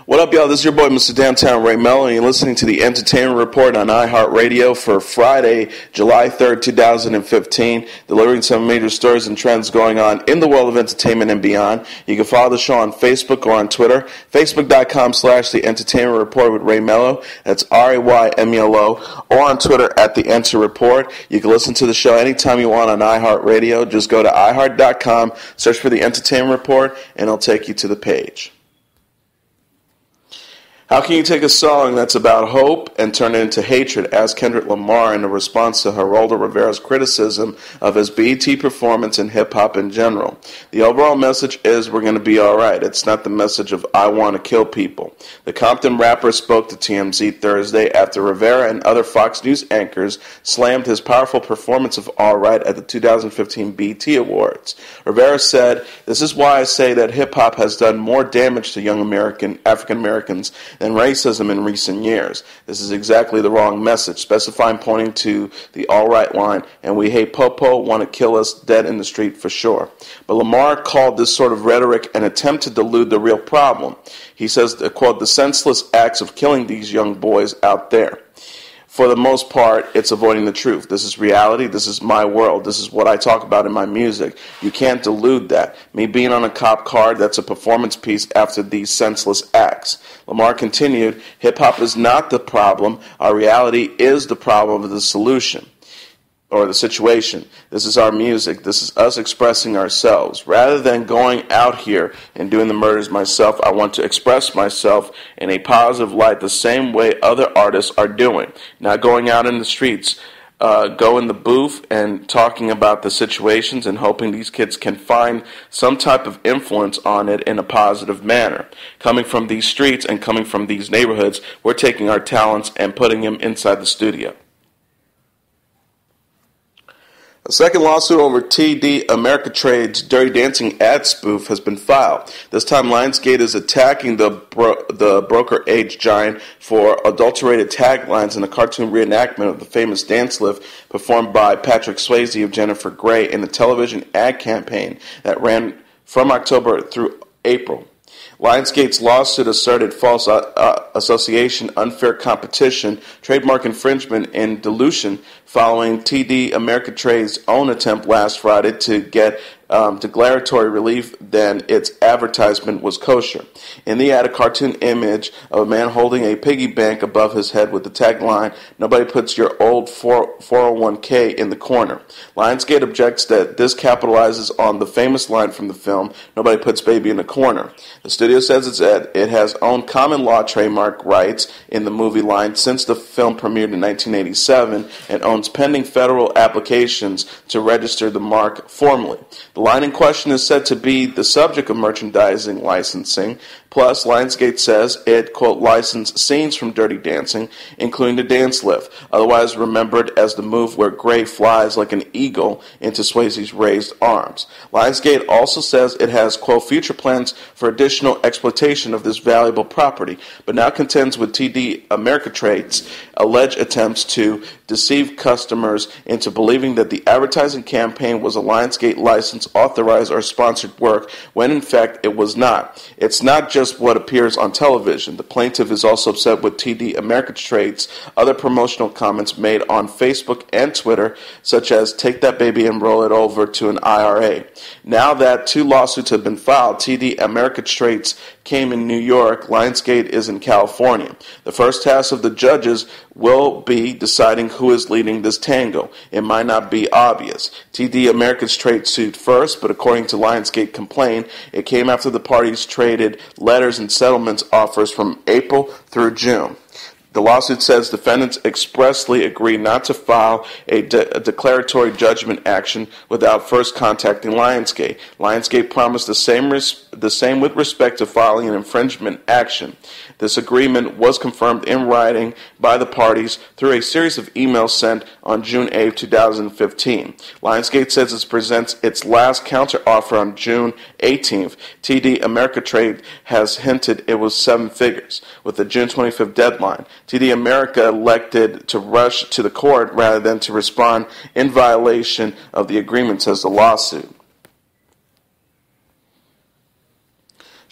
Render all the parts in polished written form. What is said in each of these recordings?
What up, y'all? This is your boy, Mr. Downtown Ray Melo, and you're listening to the Entertainment Report on iHeartRadio for Friday, July 3rd, 2015, delivering some major stories and trends going on in the world of entertainment and beyond. You can follow the show on Facebook or on Twitter, facebook.com/The Entertainment Report with Ray Melo, that's RAYMELO, or on Twitter at The Enter Report. You can listen to the show anytime you want on iHeartRadio. Just go to iHeart.com, search for The Entertainment Report, and it'll take you to the page. How can you take a song that's about hope and turn it into hatred, asked Kendrick Lamar in a response to Geraldo Rivera's criticism of his BET performance and hip-hop in general. The overall message is we're going to be alright. It's not the message of I want to kill people. The Compton rapper spoke to TMZ Thursday after Rivera and other Fox News anchors slammed his powerful performance of Alright at the 2015 BET Awards. Rivera said, "This is why I say that hip-hop has done more damage to young African Americans than racism in recent years. This is exactly the wrong message," specifying pointing to the all right line, "and we hate Popo, want to kill us dead in the street for sure." But Lamar called this sort of rhetoric an attempt to delude the real problem. He says, quote, "the senseless acts of killing these young boys out there. For the most part, it's avoiding the truth. This is reality. This is my world. This is what I talk about in my music. You can't delude that. Me being on a cop car, that's a performance piece after these senseless acts." Lamar continued, "Hip-hop is not the problem. Our reality is the problem of the solution. Or the situation. This is our music. This is us expressing ourselves. Rather than going out here and doing the murders myself, I want to express myself in a positive light the same way other artists are doing. Not going out in the streets, go in the booth and talking about the situations and hoping these kids can find some type of influence on it in a positive manner. Coming from these streets and coming from these neighborhoods, we're taking our talents and putting them inside the studio." A second lawsuit over TD Ameritrade's Dirty Dancing ad spoof has been filed. This time, Lionsgate is attacking the broker-age giant for adulterated taglines in a cartoon reenactment of the famous dance lift performed by Patrick Swayze of Jennifer Grey in a television ad campaign that ran from October through April. Lionsgate's lawsuit asserted false association, unfair competition, trademark infringement, and dilution following TD Ameritrade's own attempt last Friday to get declaratory relief then its advertisement was kosher. In the ad, a cartoon image of a man holding a piggy bank above his head with the tagline, "Nobody puts your old 401k in the corner." Lionsgate objects that this capitalizes on the famous line from the film, "Nobody puts baby in the corner." The studio says it has owned common law trademark rights in the movie line since the film premiered in 1987 and owns pending federal applications to register the mark formally. The line in question is said to be the subject of merchandising licensing. Plus, Lionsgate says it, quote, licensed scenes from Dirty Dancing, including the dance lift, otherwise remembered as the move where Grey flies like an eagle into Swayze's raised arms. Lionsgate also says it has, quote, future plans for additional exploitation of this valuable property, but now contends with TD Ameritrade's alleged attempts to deceive customers into believing that the advertising campaign was a Lionsgate license, authorized, or sponsored work, when in fact it was not. It's not just what appears on television. The plaintiff is also upset with TD Ameritrade's other promotional comments made on Facebook and Twitter, such as "take that baby and roll it over to an IRA." Now that two lawsuits have been filed, TD Ameritrade's came in New York, Lionsgate is in California. The first task of the judges will be deciding who is leading this tango. It might not be obvious. TD Ameritrade sued first, but according to Lionsgate complaint, it came after the parties traded letters and settlements offers from April through June. The lawsuit says defendants expressly agreed not to file a declaratory judgment action without first contacting Lionsgate. Lionsgate promised the same with respect to filing an infringement action. This agreement was confirmed in writing by the parties through a series of emails sent on June 8, 2015. Lionsgate says it presents its last counteroffer on June 18th. TD Ameritrade has hinted it was 7 figures. With the June 25th deadline, TD America elected to rush to the court rather than to respond in violation of the agreement, says the lawsuit.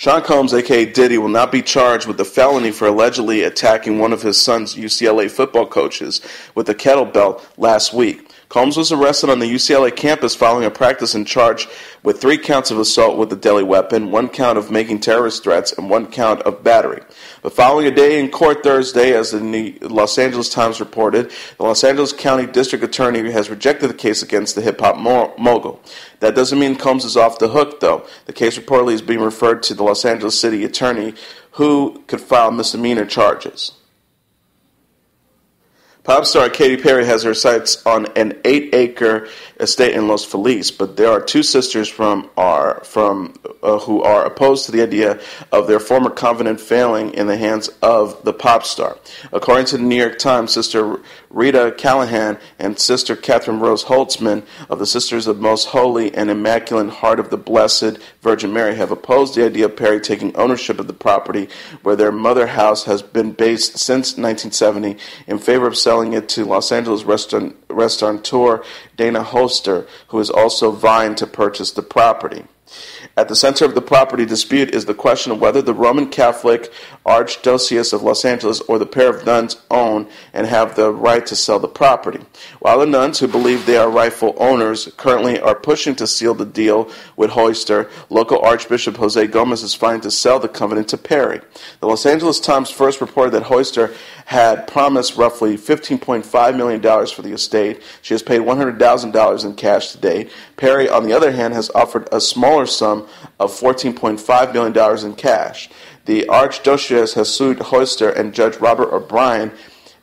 Sean Combs, a.k.a. Diddy, will not be charged with the felony for allegedly attacking one of his son's UCLA football coaches with a kettlebell last week. Combs was arrested on the UCLA campus following a practice and charged with 3 counts of assault with a deadly weapon, 1 count of making terrorist threats, and 1 count of battery. But following a day in court Thursday, as the Los Angeles Times reported, the Los Angeles County District Attorney has rejected the case against the hip-hop mogul. That doesn't mean Combs is off the hook, though. The case reportedly is being referred to the Los Angeles City Attorney, who could file misdemeanor charges. Pop star Katy Perry has her sights on an 8-acre estate in Los Feliz, but there are 2 sisters who are opposed to the idea of their former convent failing in the hands of the pop star. According to the New York Times, Sister Rita Callahan and Sister Catherine Rose Holtzman of the Sisters of Most Holy and Immaculate Heart of the Blessed Virgin Mary have opposed the idea of Perry taking ownership of the property where their mother house has been based since 1970 in favor of selling it to Los Angeles restaurateur Dana Hoster, who is also vying to purchase the property. At the center of the property dispute is the question of whether the Roman Catholic Archdiocese of Los Angeles or the pair of nuns own and have the right to sell the property. While the nuns, who believe they are rightful owners, currently are pushing to seal the deal with Hoyster, local Archbishop Jose Gomez is fighting to sell the covenant to Perry. The Los Angeles Times first reported that Hoyster had promised roughly $15.5 million for the estate. She has paid $100,000 in cash to date. Perry, on the other hand, has offered a smaller sum of $14.5 million in cash. The Archdiocese has sued Hoyster, and Judge Robert O'Brien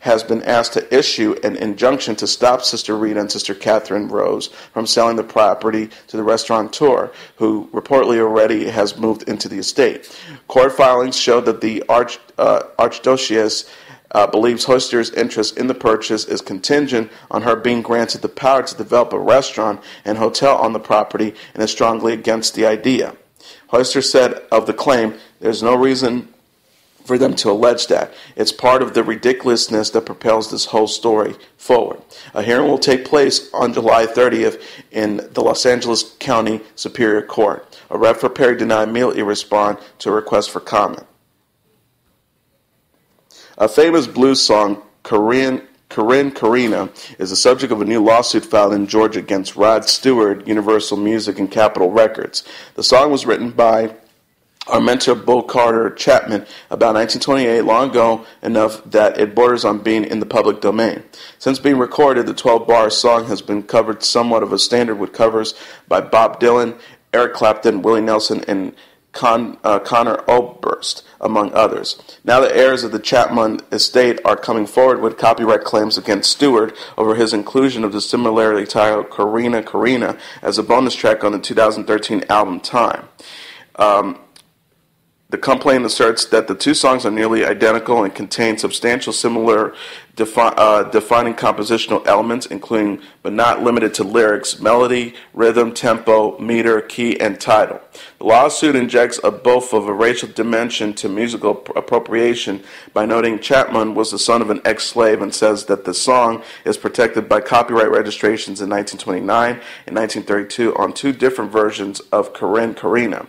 has been asked to issue an injunction to stop Sister Rita and Sister Catherine Rose from selling the property to the restaurateur, who reportedly already has moved into the estate. Court filings show that the Archdiocese believes Hoyster's interest in the purchase is contingent on her being granted the power to develop a restaurant and hotel on the property and is strongly against the idea. Hoyster said of the claim, "There's no reason for them to allege that. It's part of the ridiculousness that propels this whole story forward." A hearing will take place on July 30th in the Los Angeles County Superior Court. A rep for Perry did not immediately respond to a request for comment. A famous blues song, Corinne Carina, is the subject of a new lawsuit filed in Georgia against Rod Stewart, Universal Music, and Capitol Records. The song was written by our mentor Bull Carter Chapman about 1928, long ago enough that it borders on being in the public domain. Since being recorded, the 12-bar song has been covered somewhat of a standard with covers by Bob Dylan, Eric Clapton, Willie Nelson, and Conor Oberst, among others. Now the heirs of the Chapman estate are coming forward with copyright claims against Stewart over his inclusion of the similarly titled Carina Carina as a bonus track on the 2013 album Time. The complaint asserts that the 2 songs are nearly identical and contain substantial similar defining compositional elements, including but not limited to lyrics, melody, rhythm, tempo, meter, key, and title. The lawsuit injects both of a racial dimension to musical appropriation by noting Chapman was the son of an ex-slave and says that the song is protected by copyright registrations in 1929 and 1932 on 2 different versions of Corinne Carina.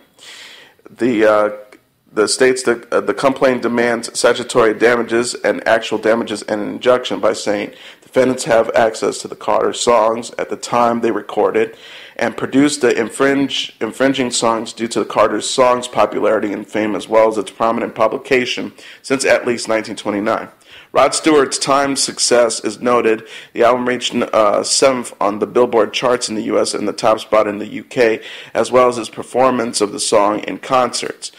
The states that the complaint demands statutory damages and actual damages and an injunction by saying defendants have access to the Carter songs at the time they recorded and produced the infringing songs due to the Carter's songs' popularity and fame as well as its prominent publication since at least 1929. Rod Stewart's Time success is noted. The album reached 7th on the Billboard charts in the U.S. and the top spot in the U.K., as well as his performance of the song in concerts.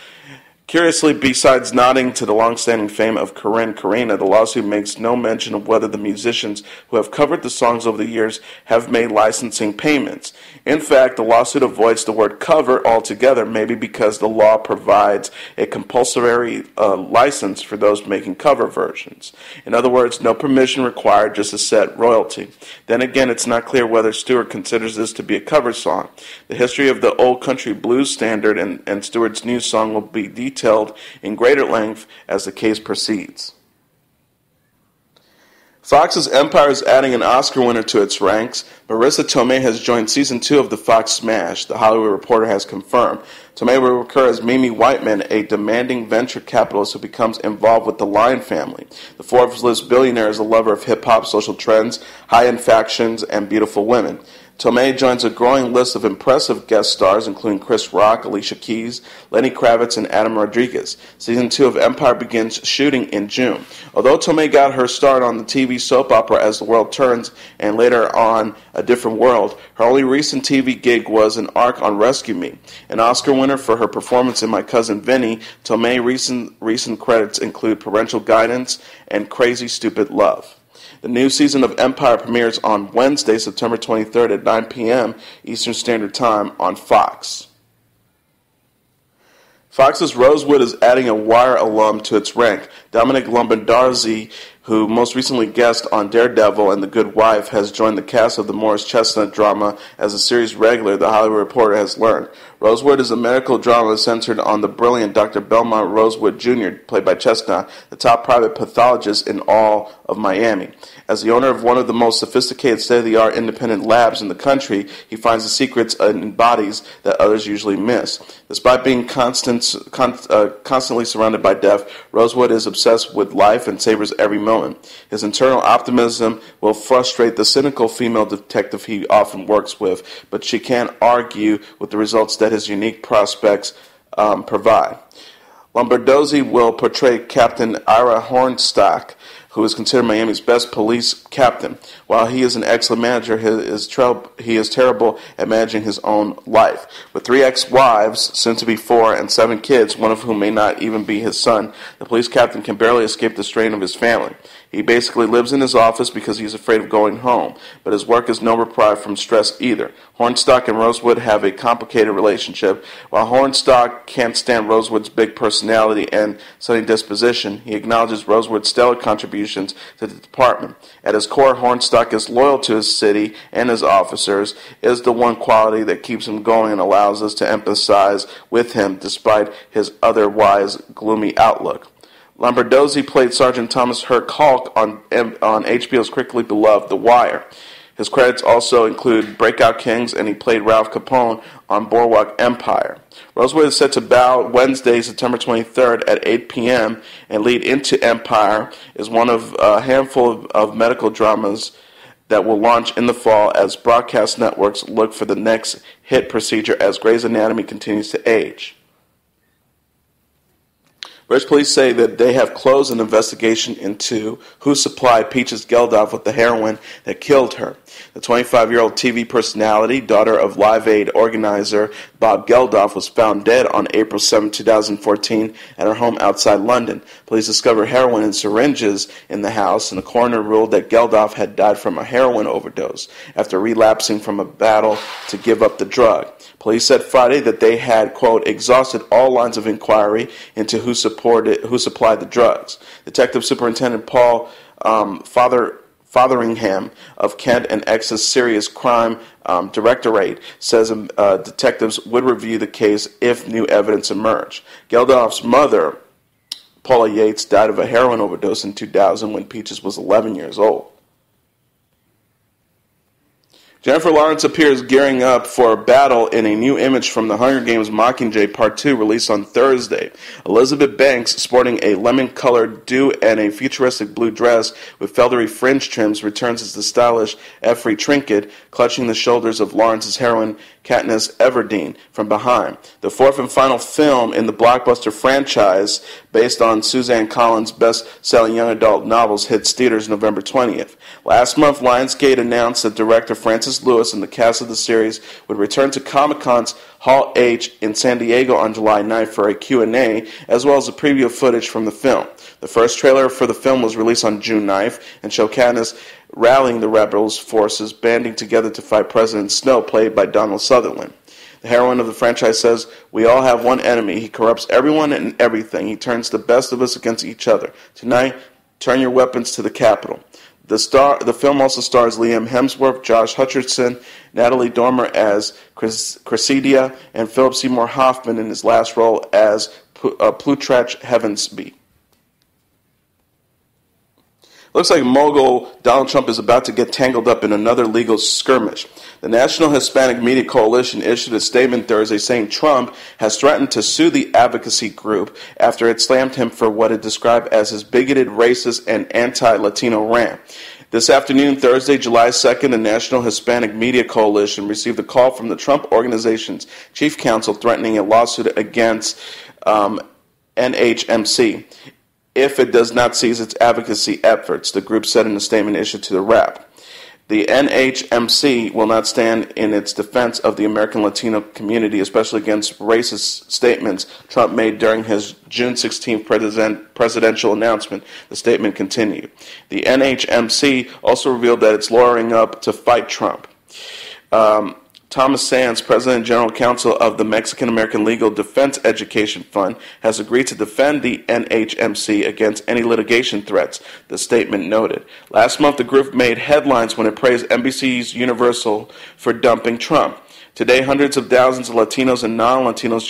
Curiously, besides nodding to the long-standing fame of Corinne Carina, the lawsuit makes no mention of whether the musicians who have covered the songs over the years have made licensing payments. In fact, the lawsuit avoids the word cover altogether, maybe because the law provides a compulsory license for those making cover versions. In other words, no permission required, just a set royalty. Then again, it's not clear whether Stewart considers this to be a cover song. The history of the old country blues standard and Stewart's new song will be detailed in greater length as the case proceeds. Fox's Empire is adding an Oscar winner to its ranks. Marisa Tomei has joined Season 2 of the Fox smash, The Hollywood Reporter has confirmed. Tomei will recur as Mimi Whiteman, a demanding venture capitalist who becomes involved with the Lion family. The Forbes-list billionaire is a lover of hip-hop, social trends, high-end factions, and beautiful women. Tomei joins a growing list of impressive guest stars, including Chris Rock, Alicia Keys, Lenny Kravitz, and Adam Rodriguez. Season 2 of Empire begins shooting in June. Although Tomei got her start on the TV soap opera As the World Turns and later on A Different World, her only recent TV gig was an arc on Rescue Me. An Oscar winner for her performance in My Cousin Vinny, Tomei's recent credits include Parental Guidance and Crazy Stupid Love. The new season of Empire premieres on Wednesday, September 23rd at 9 p.m. Eastern Standard Time on Fox. Fox's Rosewood is adding a Wire alum to its rank. Dominick Lomardozzi, who most recently guest on Daredevil and The Good Wife, has joined the cast of the Morris Chestnut drama as a series regular, The Hollywood Reporter has learned. Rosewood is a medical drama centered on the brilliant Dr. Belmont Rosewood Jr., played by Chestnut, the top private pathologist in all of Miami. As the owner of one of the most sophisticated state-of-the-art independent labs in the country, he finds the secrets in bodies that others usually miss. Despite being constantly surrounded by death, Rosewood is obsessed with life and savors every moment. His internal optimism will frustrate the cynical female detective he often works with, but she can't argue with the results that his unique prospects provide. Lomardozzi will portray Captain Ira Hornstock, who is considered Miami's best police captain. While he is an excellent manager, he is terrible at managing his own life. With 3 ex-wives, soon to be 4, and 7 kids, one of whom may not even be his son, the police captain can barely escape the strain of his family. He basically lives in his office because he's afraid of going home, but his work is no reprieve from stress either. Hornstock and Rosewood have a complicated relationship. While Hornstock can't stand Rosewood's big personality and sunny disposition, he acknowledges Rosewood's stellar contributions to the department. At his core, Hornstock is loyal to his city and his officers. It is the one quality that keeps him going and allows us to empathize with him despite his otherwise gloomy outlook. Lomardozzi played Sergeant Thomas Herc Hulk on HBO's critically beloved The Wire. His credits also include Breakout Kings, and he played Ralph Capone on Boardwalk Empire. Rosewood is set to bow Wednesday, September 23rd at 8 p.m. and lead into Empire is one of a handful of medical dramas that will launch in the fall as broadcast networks look for the next hit procedure as Grey's Anatomy continues to age. British police say that they have closed an investigation into who supplied Peaches Geldof with the heroin that killed her. The 25-year-old TV personality, daughter of Live Aid organizer Bob Geldof, was found dead on April 7, 2014 at her home outside London. Police discovered heroin in syringes in the house, and the coroner ruled that Geldof had died from a heroin overdose after relapsing from a battle to give up the drug. Police said Friday that they had, quote, exhausted all lines of inquiry into who supplied the drugs. Detective Superintendent Paul Fotheringham of Kent and Essex Serious Crime Directorate says detectives would review the case if new evidence emerged. Geldof's mother, Paula Yates, died of a heroin overdose in 2000 when Peaches was 11 years old. Jennifer Lawrence appears gearing up for a battle in a new image from the Hunger Games Mockingjay Part 2 released on Thursday. Elizabeth Banks, sporting a lemon-colored do and a futuristic blue dress with feathery fringe trims, returns as the stylish Effie Trinket, clutching the shoulders of Lawrence's heroine Katniss Everdeen from behind. The 4th and final film in the blockbuster franchise, based on Suzanne Collins' best-selling young adult novels, hits theaters November 20th. Last month, Lionsgate announced that director Francis Lewis and the cast of the series would return to Comic-Con's Hall H in San Diego on July 9th for a Q&A, as well as a preview of footage from the film. The first trailer for the film was released on June 9th and showed Katniss rallying the rebels' forces, banding together to fight President Snow, played by Donald Sutherland. The heroine of the franchise says, "We all have one enemy. He corrupts everyone and everything. He turns the best of us against each other. Tonight, turn your weapons to the Capitol." The film also stars Liam Hemsworth, Josh Hutcherson, Natalie Dormer as Cressida, and Philip Seymour Hoffman in his last role as Plutarch Heavensbee. Looks like mogul Donald Trump is about to get tangled up in another legal skirmish. The National Hispanic Media Coalition issued a statement Thursday saying Trump has threatened to sue the advocacy group after it slammed him for what it described as his bigoted, racist, and anti-Latino rant. This afternoon, Thursday, July 2nd, the National Hispanic Media Coalition received a call from the Trump Organization's chief counsel threatening a lawsuit against NHMC if it does not cease its advocacy efforts, the group said in a statement issued to the Rap. The NHMC will not stand in its defense of the American Latino community, especially against racist statements Trump made during his June 16th presidential announcement, the statement continued. The NHMC also revealed that it's lawyering up to fight Trump. Thomas Sands, President and General Counsel of the Mexican-American Legal Defense Education Fund, has agreed to defend the NHMC against any litigation threats, the statement noted. Last month, the group made headlines when it praised NBC's Universal for dumping Trump. Today, hundreds of thousands of Latinos and non-Latinos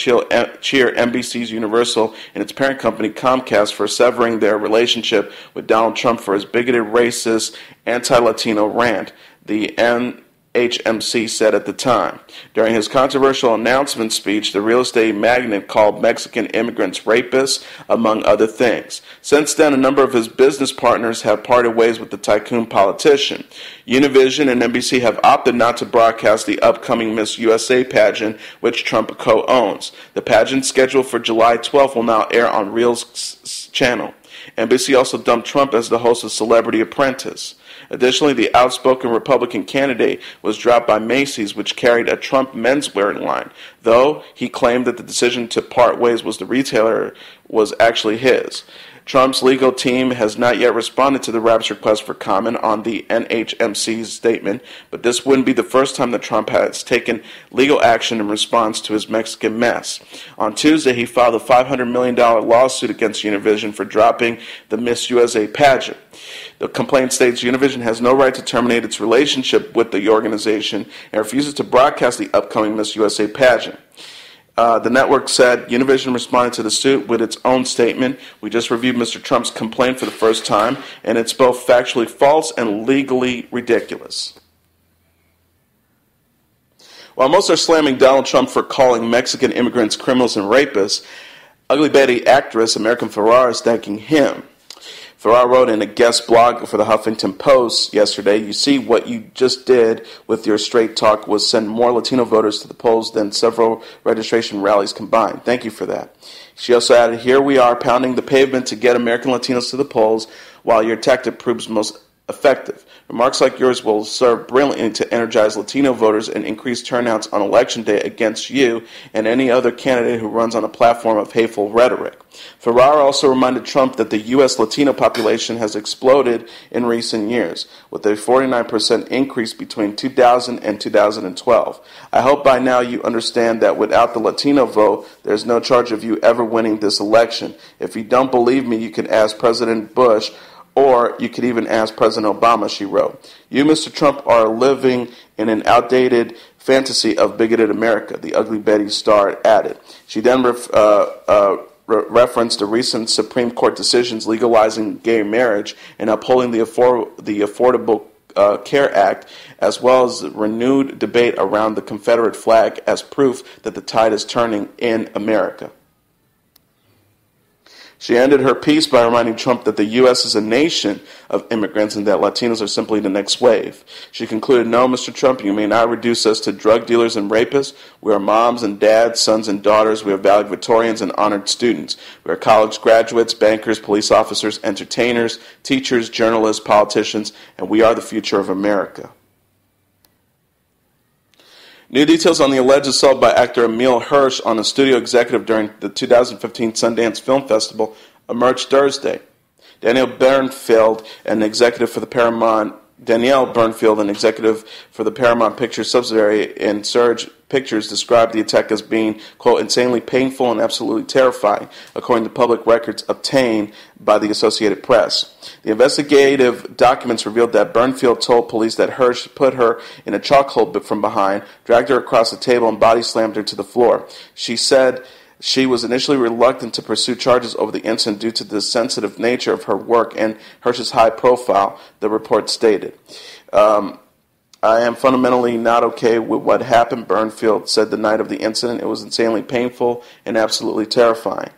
cheer NBC's Universal and its parent company Comcast for severing their relationship with Donald Trump for his bigoted, racist, anti-Latino rant. The NHMC said at the time. During his controversial announcement speech, the real estate magnate called Mexican immigrants rapists, among other things. Since then, a number of his business partners have parted ways with the tycoon politician. Univision and NBC have opted not to broadcast the upcoming Miss USA pageant, which Trump co-owns. The pageant, scheduled for July 12th, will now air on Real's channel. NBC also dumped Trump as the host of Celebrity Apprentice. Additionally, the outspoken Republican candidate was dropped by Macy's, which carried a Trump menswear line, though he claimed that the decision to part ways with the retailer was actually his. Trump's legal team has not yet responded to the Rap's request for comment on the NHMC's statement, but this wouldn't be the first time that Trump has taken legal action in response to his Mexican mess. On Tuesday, he filed a $500 million lawsuit against Univision for dropping the Miss USA pageant. The complaint states Univision has no right to terminate its relationship with the organization and refuses to broadcast the upcoming Miss USA pageant. The network said Univision responded to the suit with its own statement. We just reviewed Mr. Trump's complaint for the first time, and it's both factually false and legally ridiculous. While most are slamming Donald Trump for calling Mexican immigrants criminals and rapists, Ugly Betty actress America Ferrera is thanking him. Ferrara wrote in a guest blog for the Huffington Post yesterday, "You see, what you just did with your straight talk was send more Latino voters to the polls than several registration rallies combined. Thank you for that." She also added, "Here we are pounding the pavement to get American Latinos to the polls while your tactic proves most effective. Remarks like yours will serve brilliantly to energize Latino voters and increase turnouts on Election Day against you and any other candidate who runs on a platform of hateful rhetoric." Ferrara also reminded Trump that the U.S. Latino population has exploded in recent years, with a 49% increase between 2000 and 2012. "I hope by now you understand that without the Latino vote, there's no charge of you ever winning this election. If you don't believe me, you can ask President Bush, or you could even ask President Obama," she wrote. "You, Mr. Trump, are living in an outdated fantasy of bigoted America," the Ugly Betty star added. She then referenced the recent Supreme Court decisions legalizing gay marriage and upholding the Affordable Care Act, as well as renewed debate around the Confederate flag as proof that the tide is turning in America. She ended her piece by reminding Trump that the U.S. is a nation of immigrants and that Latinos are simply the next wave. She concluded, "No, Mr. Trump, you may not reduce us to drug dealers and rapists. We are moms and dads, sons and daughters. We are valedictorians and honored students. We are college graduates, bankers, police officers, entertainers, teachers, journalists, politicians, and we are the future of America." New details on the alleged assault by actor Emile Hirsch on a studio executive during the 2015 Sundance Film Festival emerged Thursday. Danielle Bernfield, an executive for the Paramount Pictures subsidiary in Surge Pictures, described the attack as being, quote, "insanely painful and absolutely terrifying," according to public records obtained by the Associated Press. The investigative documents revealed that Bernfield told police that Hirsch put her in a chokehold from behind, dragged her across the table, and body slammed her to the floor. She said She was initially reluctant to pursue charges over the incident due to the sensitive nature of her work and Hirsch's high profile, the report stated. I am fundamentally not okay with what happened, Burnfield said the night of the incident. It was insanely painful and absolutely terrifying.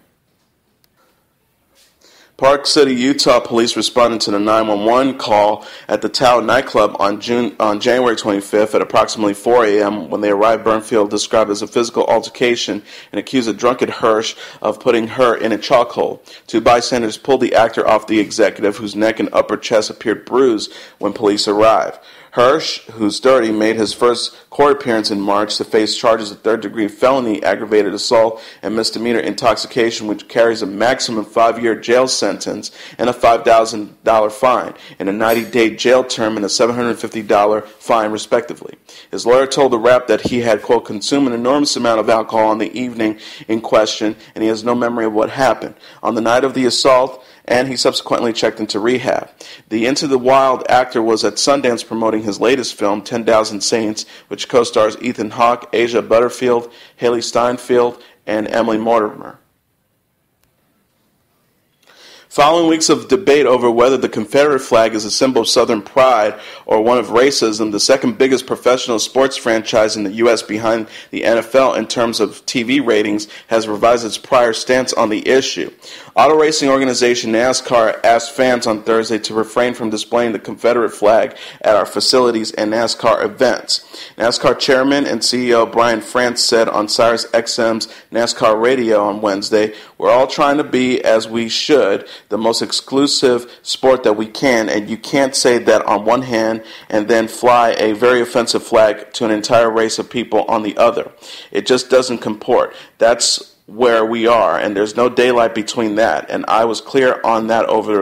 Park City, Utah police responded to the 911 call at the Tao nightclub on January 25th at approximately 4 a.m. When they arrived, Burnfield described as a physical altercation and accused a drunken Hirsch of putting her in a chokehold. Two bystanders pulled the actor off the executive, whose neck and upper chest appeared bruised when police arrived. Hirsch, who's 30, made his first court appearance in March to face charges of third-degree felony, aggravated assault, and misdemeanor intoxication, which carries a maximum 5-year jail sentence and a $5,000 fine, and a 90-day jail term and a $750 fine, respectively. His lawyer told the Wrap that he had, quote, consumed an enormous amount of alcohol on the evening in question, and he has no memory of what happened. On the night of the assault, and he subsequently checked into rehab. The Into the Wild actor was at Sundance promoting his latest film, 10,000 Saints, which co-stars Ethan Hawke, Asia Butterfield, Haley Steinfeld, and Emily Mortimer. Following weeks of debate over whether the Confederate flag is a symbol of Southern pride or one of racism, the second biggest professional sports franchise in the U.S. behind the NFL in terms of TV ratings has revised its prior stance on the issue. Auto racing organization NASCAR asked fans on Thursday to refrain from displaying the Confederate flag at our facilities and NASCAR events. NASCAR chairman and CEO Brian France said on Sirius XM's NASCAR radio on Wednesday, "We're all trying to be, as we should, the most exclusive sport that we can, and you can't say that on one hand and then fly a very offensive flag to an entire race of people on the other. It just doesn't comport. That's where we are, and there's no daylight between that, and I was clear on that over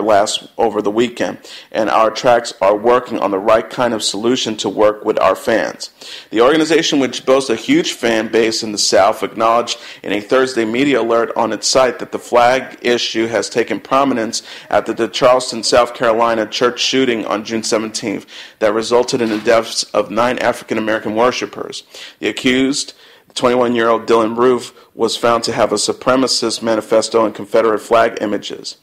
the weekend, and our tracks are working on the right kind of solution to work with our fans." The organization, which boasts a huge fan base in the South, acknowledged in a Thursday media alert on its site that the flag issue has taken prominence after the Charleston, South Carolina church shooting on June 17th that resulted in the deaths of 9 African American worshipers. The accused, 21-year-old Dylan Roof, was found to have a supremacist manifesto and Confederate flag images.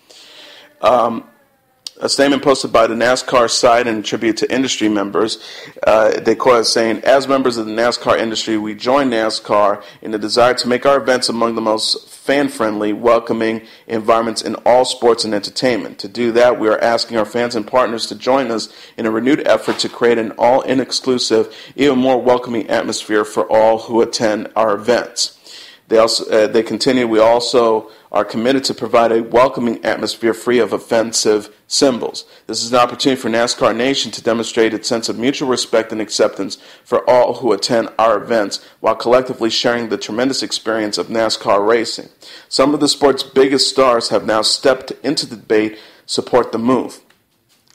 A statement posted by the NASCAR site in tribute to industry members, they quote as saying, "As members of the NASCAR industry, we join NASCAR in the desire to make our events among the most fan-friendly, welcoming environments in all sports and entertainment. To do that, we are asking our fans and partners to join us in a renewed effort to create an all-inclusive, even more welcoming atmosphere for all who attend our events." They continue, "We also are committed to provide a welcoming atmosphere free of offensive symbols. This is an opportunity for NASCAR Nation to demonstrate its sense of mutual respect and acceptance for all who attend our events, while collectively sharing the tremendous experience of NASCAR racing. Some of the sport's biggest stars have now stepped into the debate, support the move."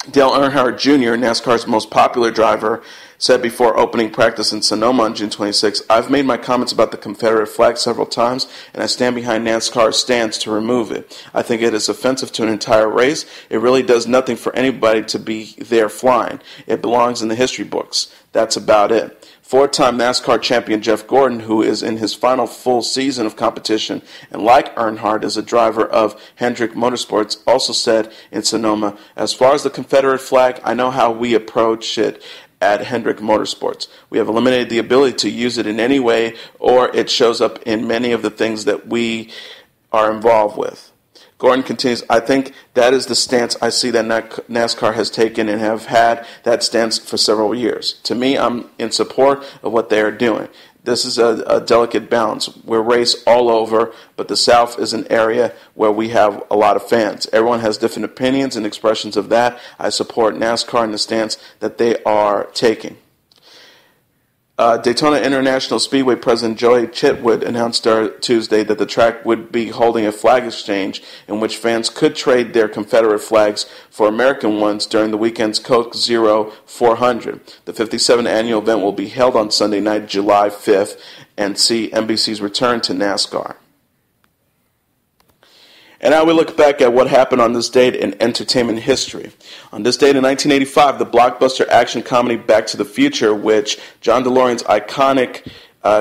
Dale Earnhardt Jr., NASCAR's most popular driver, said before opening practice in Sonoma on June 26, "I've made my comments about the Confederate flag several times, and I stand behind NASCAR's stance to remove it. I think it is offensive to an entire race. It really does nothing for anybody to be there flying. It belongs in the history books. That's about it." 4-time NASCAR champion Jeff Gordon, who is in his final full season of competition and like Earnhardt is a driver of Hendrick Motorsports, also said in Sonoma, "As far as the Confederate flag, I know how we approach it at Hendrick Motorsports. We have eliminated the ability to use it in any way, or it shows up in many of the things that we are involved with." Gordon continues, "I think that is the stance I see that NASCAR has taken and have had that stance for several years. To me, I'm in support of what they are doing. This is a delicate balance. We're race all over, but the South is an area where we have a lot of fans. Everyone has different opinions and expressions of that. I support NASCAR in the stance that they are taking." Daytona International Speedway President Joey Chitwood announced Tuesday that the track would be holding a flag exchange in which fans could trade their Confederate flags for American ones during the weekend's Coke Zero 400. The 57th annual event will be held on Sunday night, July 5th, and see NBC's return to NASCAR. And now we look back at what happened on this date in entertainment history. On this date in 1985, the blockbuster action comedy Back to the Future, which John DeLorean's iconic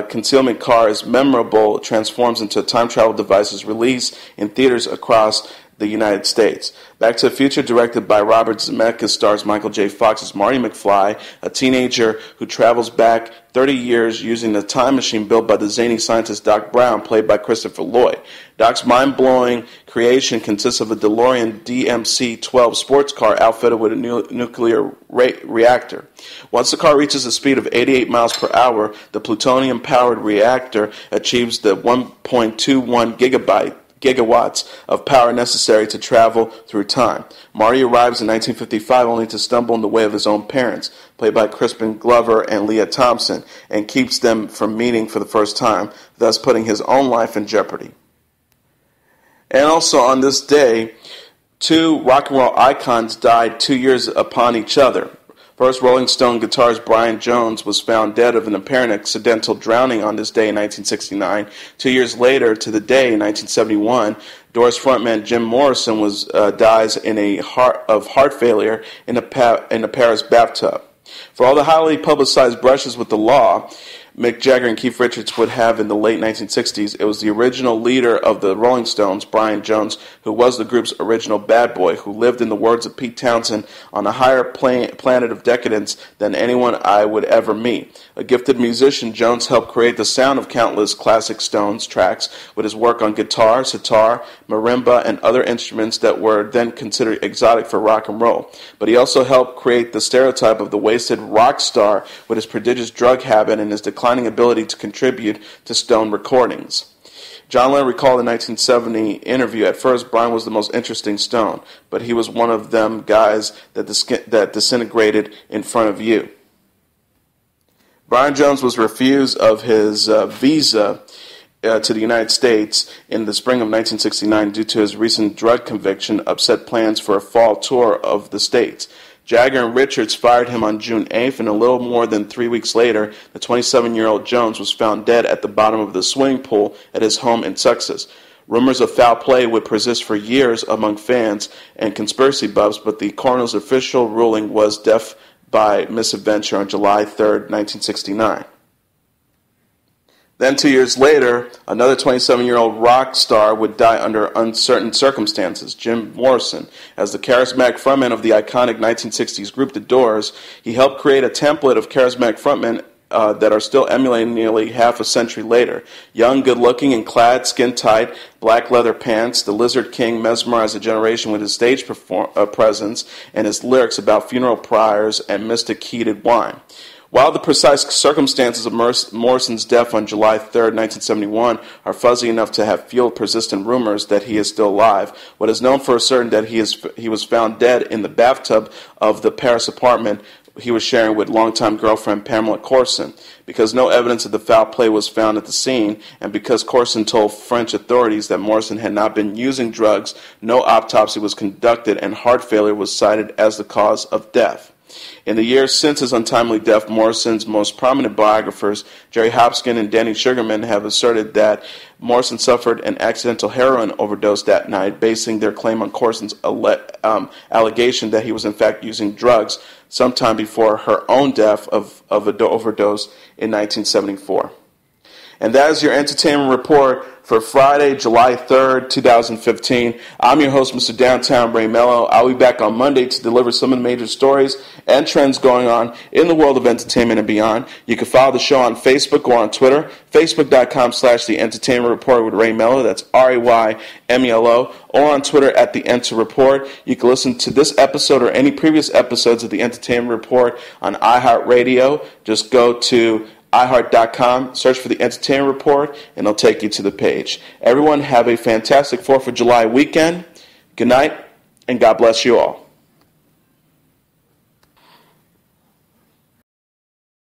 concealment car is memorable, transforms into a time travel device, is released in theaters across the United States. Back to the Future, directed by Robert Zemeckis, stars Michael J. Fox as Marty McFly, a teenager who travels back 30 years using a time machine built by the zany scientist Doc Brown, played by Christopher Lloyd. Doc's mind-blowing creation consists of a DeLorean DMC-12 sports car outfitted with a nuclear reactor. Once the car reaches a speed of 88 miles per hour, the plutonium-powered reactor achieves the 1.21 gigawatts of power necessary to travel through time. Marty arrives in 1955 only to stumble in the way of his own parents, played by Crispin Glover and Leah Thompson, and keeps them from meeting for the first time, thus putting his own life in jeopardy. And also on this day, two rock and roll icons died 2 years upon each other. First, Rolling Stone guitarist Brian Jones was found dead of an apparent accidental drowning on this day in 1969. 2 years later, to the day in 1971, Doors frontman Jim Morrison dies of heart failure in a Paris bathtub. For all the highly publicized brushes with the law Mick Jagger and Keith Richards would have in the late 1960s, it was the original leader of the Rolling Stones, Brian Jones, who was the group's original bad boy, who lived, in the words of Pete Townsend, on a higher planet of decadence than anyone I would ever meet. A gifted musician, Jones helped create the sound of countless classic Stones tracks with his work on guitar, sitar, marimba, and other instruments that were then considered exotic for rock and roll. But he also helped create the stereotype of the wasted rock star with his prodigious drug habit and his declining ability to contribute to Stone recordings. John Lennon recalled in a 1970 interview, "At first, Brian was the most interesting Stone, but he was one of them guys that disintegrated in front of you." Brian Jones was refused of his visa to the United States in the spring of 1969 due to his recent drug conviction upset plans for a fall tour of the States. Jagger and Richards fired him on June 8th, and a little more than 3 weeks later, the 27-year-old Jones was found dead at the bottom of the swimming pool at his home in Texas. Rumors of foul play would persist for years among fans and conspiracy buffs, but the coroner's official ruling was death by misadventure on July 3rd, 1969. Then 2 years later, another 27-year-old rock star would die under uncertain circumstances, Jim Morrison. As the charismatic frontman of the iconic 1960s group The Doors, he helped create a template of charismatic frontmen that are still emulated nearly half a century later. Young, good-looking, and clad skin-tight, black leather pants, the Lizard King mesmerized a generation with his stage presence and his lyrics about funeral pyres and mystic heated wine. While the precise circumstances of Morrison's death on July 3rd, 1971 are fuzzy enough to have fueled persistent rumors that he is still alive, what is known for certain that he was found dead in the bathtub of the Paris apartment he was sharing with longtime girlfriend Pamela Courson. Because no evidence of the foul play was found at the scene, and because Courson told French authorities that Morrison had not been using drugs, no autopsy was conducted and heart failure was cited as the cause of death. In the years since his untimely death, Morrison's most prominent biographers, Jerry Hopkins and Danny Sugarman, have asserted that Morrison suffered an accidental heroin overdose that night, basing their claim on Courson's allegation that he was in fact using drugs sometime before her own death of an overdose in 1974. And that is your entertainment report for Friday, July 3rd, 2015. I'm your host, Mr. Downtown Ray Melo. I'll be back on Monday to deliver some of the major stories and trends going on in the world of entertainment and beyond. You can follow the show on Facebook or on Twitter, facebook.com/The Entertainment Report with Ray Melo. That's RAYMELO. Or on Twitter at The Enter Report. You can listen to this episode or any previous episodes of The Entertainment Report on iHeartRadio. Just go to iHeart.com, search for The Entertainment Report, and it'll take you to the page. Everyone have a fantastic 4th of July weekend. Good night, and God bless you all.